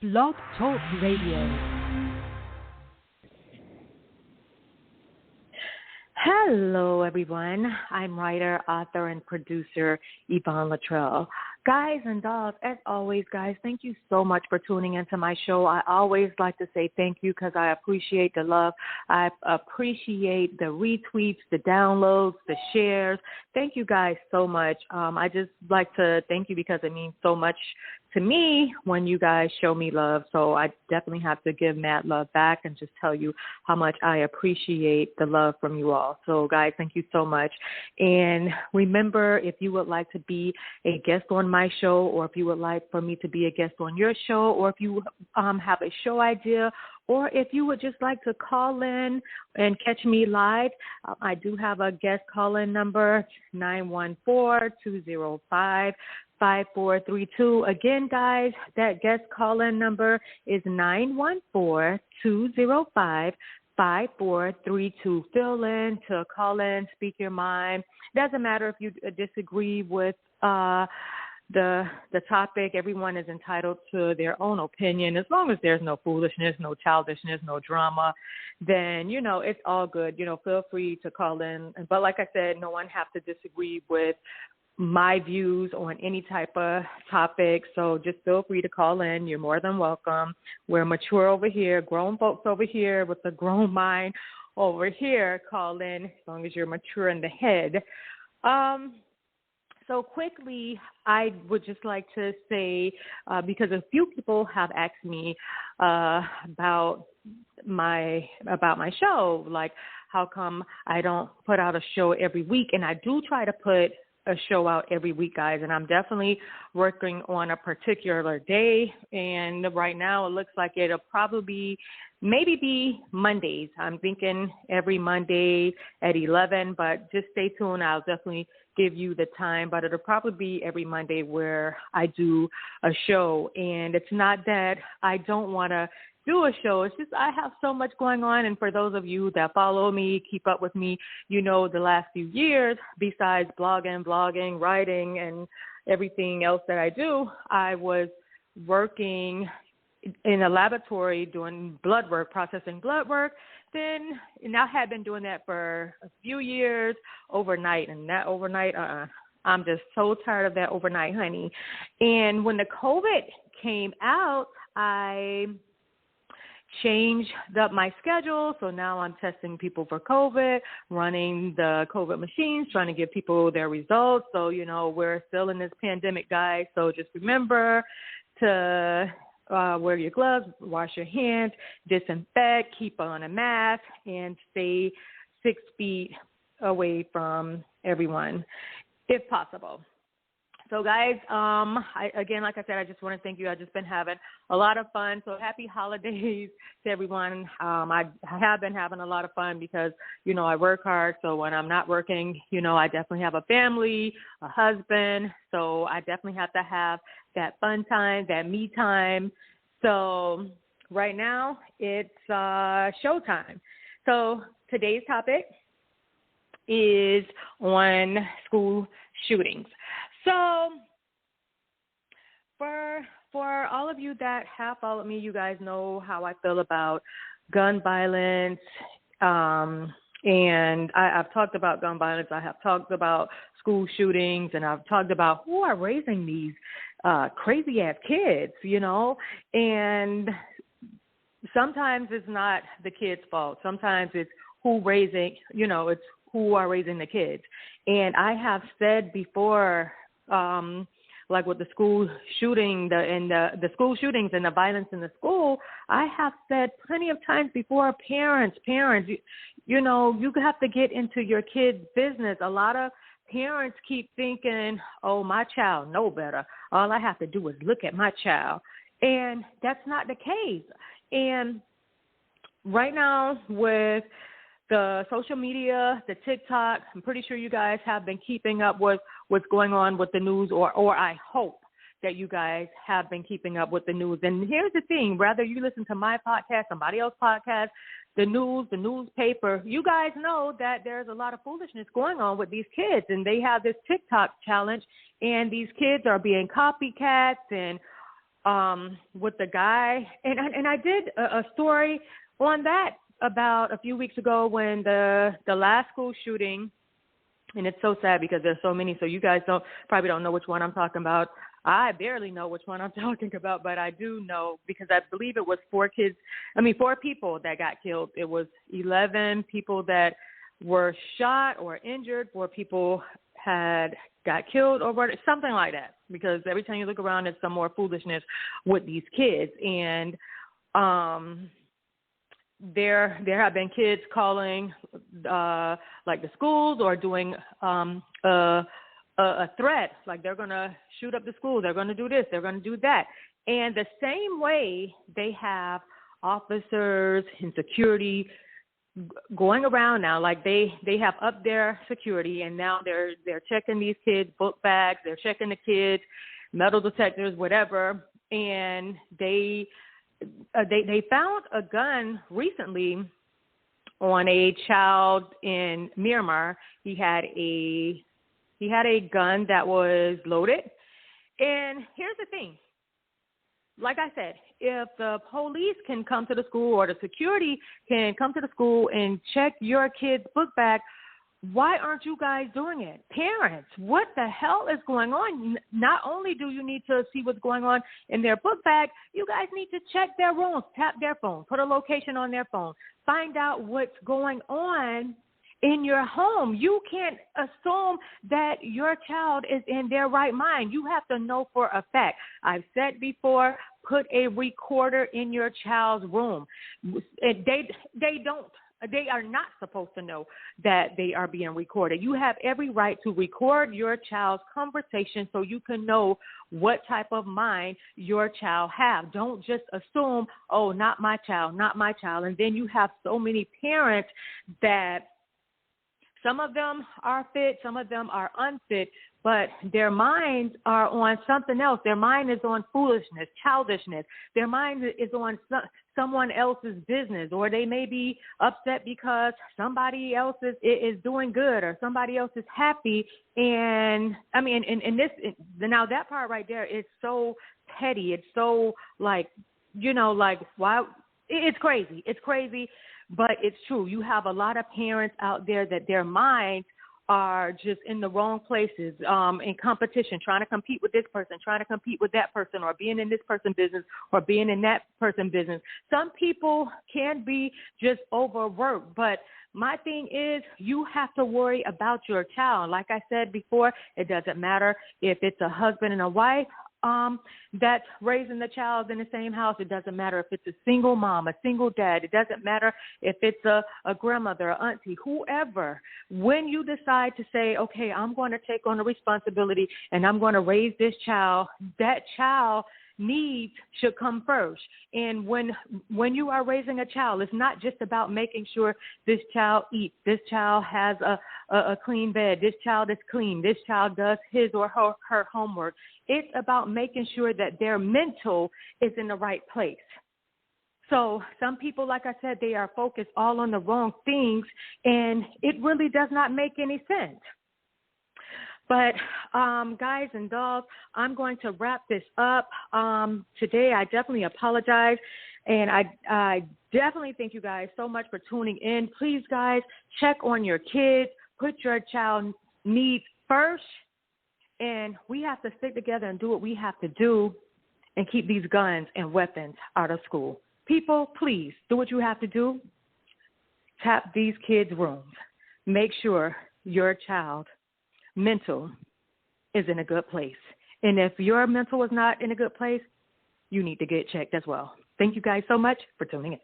Blog Talk Radio. Hello, everyone. I'm writer, author, and producer Evon Latrail. Guys and dolls, as always, guys, thank you so much for tuning into my show. I always like to say thank you because I appreciate the love. I appreciate the retweets, the downloads, the shares. Thank you guys so much. I just like to thank you because it means so much to me when you guys show me love. So I definitely have to give mad love back and just tell you how much I appreciate the love from you all. So guys, thank you so much. And remember, if you would like to be a guest on my show, or if you would like for me to be a guest on your show, or if you have a show idea, or if you would just like to call in and catch me live, I do have a guest call-in number, 914-205-5432. Again, guys, that guest call-in number is 914-205-5432. Fill in to call in, speak your mind. Doesn't matter if you disagree with the topic. Everyone is entitled to their own opinion. As long as there's no foolishness, no childishness, no drama, then, it's all good. Feel free to call in. But like I said, no one has to disagree with my views on any type of topic. So just feel free to call in. You're more than welcome. We're mature over here, grown folks over here with a grown mind over here. Call in as long as you're mature in the head. So quickly, I would just like to say, because a few people have asked me about my show, like how come I don't put out a show every week, and I do try to put a show out every week, guys, and I'm definitely working on a particular day, and right now it looks like it'll probably maybe be Mondays. I'm thinking every Monday at 11, but just stay tuned. I'll definitely give you the time, but it'll probably be every Monday where I do a show. And it's not that I don't want to do a show. It's just I have so much going on. And for those of you that follow me, keep up with me, the last few years, besides blogging, writing, and everything else that I do, I was working in a laboratory doing blood work, processing blood work. And I had been doing that for a few years overnight, and that overnight, I'm just so tired of that overnight, honey. And when the COVID came out, I changed up my schedule. So now I'm testing people for COVID, running the COVID machines, trying to give people their results. So, we're still in this pandemic, guys. So just remember to wear your gloves, wash your hands, disinfect, keep on a mask, and stay 6 feet away from everyone if possible. So, guys, like I said, I just want to thank you. I've just been having a lot of fun. So happy holidays to everyone. I have been having a lot of fun because, I work hard. So when I'm not working, I definitely have a family, a husband. So I definitely have to have that fun time, that me time. So right now it's showtime. So today's topic is on school shootings. So for all of you that have followed me, you guys know how I feel about gun violence. And I've talked about gun violence. I have talked about school shootings, and I've talked about who are raising these crazy-ass kids, And sometimes it's not the kids' fault. Sometimes it's it's who are raising the kids. And I have said before, like with the school shooting, the school shootings and the violence in the school, I have said plenty of times before, parents, you have to get into your kids' business. A lot of parents keep thinking, oh, my child know better. All I have to do is look at my child. And that's not the case. And right now with the social media, the TikTok, I'm pretty sure you guys have been keeping up with what's going on with the news, or I hope that you guys have been keeping up with the news. And here's the thing, whether you listen to my podcast, somebody else's podcast, the news, the newspaper, you guys know that there's a lot of foolishness going on with these kids. And they have this TikTok challenge, and these kids are being copycats and with the guy, and I did a story on that about a few weeks ago when the last school shooting, and it's so sad because there's so many, so you guys probably don't know which one I'm talking about. I barely know which one I'm talking about, but I do know because I believe it was 4 people that got killed. It was 11 people that were shot or injured, 4 people got killed or something like that, because every time you look around, there's some more foolishness with these kids. And there have been kids calling like the schools or doing a threat, like they're going to shoot up the school, they're going to do this, they're going to do that. And the same way they have officers and security going around now, like they have upped their security, and now they're checking these kids' book bags, they're checking the kids' metal detectors, whatever. And they found a gun recently on a child in Myanmar. He had a gun that was loaded. And here's the thing. Like I said, if the police can come to the school or the security can come to the school and check your kid's book bag, why aren't you guys doing it? Parents, what the hell is going on? Not only do you need to see what's going on in their book bag, you guys need to check their rooms, tap their phone, put a location on their phone, find out what's going on in your home. You can't assume that your child is in their right mind. You have to know for a fact. I've said before, put a recorder in your child's room. They are not supposed to know that they are being recorded. You have every right to record your child's conversation so you can know what type of mind your child have. Don't just assume, oh, not my child, not my child. And then you have so many parents that some of them are fit, some of them are unfit, but their minds are on something else. Their mind is on foolishness, childishness. Their mind is on someone else's business, or they may be upset because somebody else is doing good or somebody else is happy. And I mean, now that part right there is so petty. It's so like why? It's crazy. It's crazy. But it's true. You have a lot of parents out there that their minds are just in the wrong places, in competition, trying to compete with this person, trying to compete with that person, or being in this person's business or being in that person's business. Some people can be just overworked, but my thing is you have to worry about your child. Like I said before, it doesn't matter if it's a husband and a wife that's raising the child in the same house. It doesn't matter if it's a single mom, a single dad. It doesn't matter if it's a grandmother, a auntie, whoever. When you decide to say, okay, I'm going to take on the responsibility and I'm going to raise this child, that child needs should come first. And when you are raising a child, it's not just about making sure this child eats, this child has a clean bed, this child is clean, this child does his or her homework. It's about making sure that their mental is in the right place. So some people, like I said, they are focused all on the wrong things, and it really does not make any sense. But guys and dolls, I'm going to wrap this up today. I definitely apologize, and I definitely thank you guys so much for tuning in. Please, guys, check on your kids. Put your child needs first, and we have to stick together and do what we have to do and keep these guns and weapons out of school. People, please do what you have to do. Tap these kids' rooms. Make sure your child mental is in a good place. And if your mental is not in a good place, you need to get checked as well. Thank you guys so much for tuning in.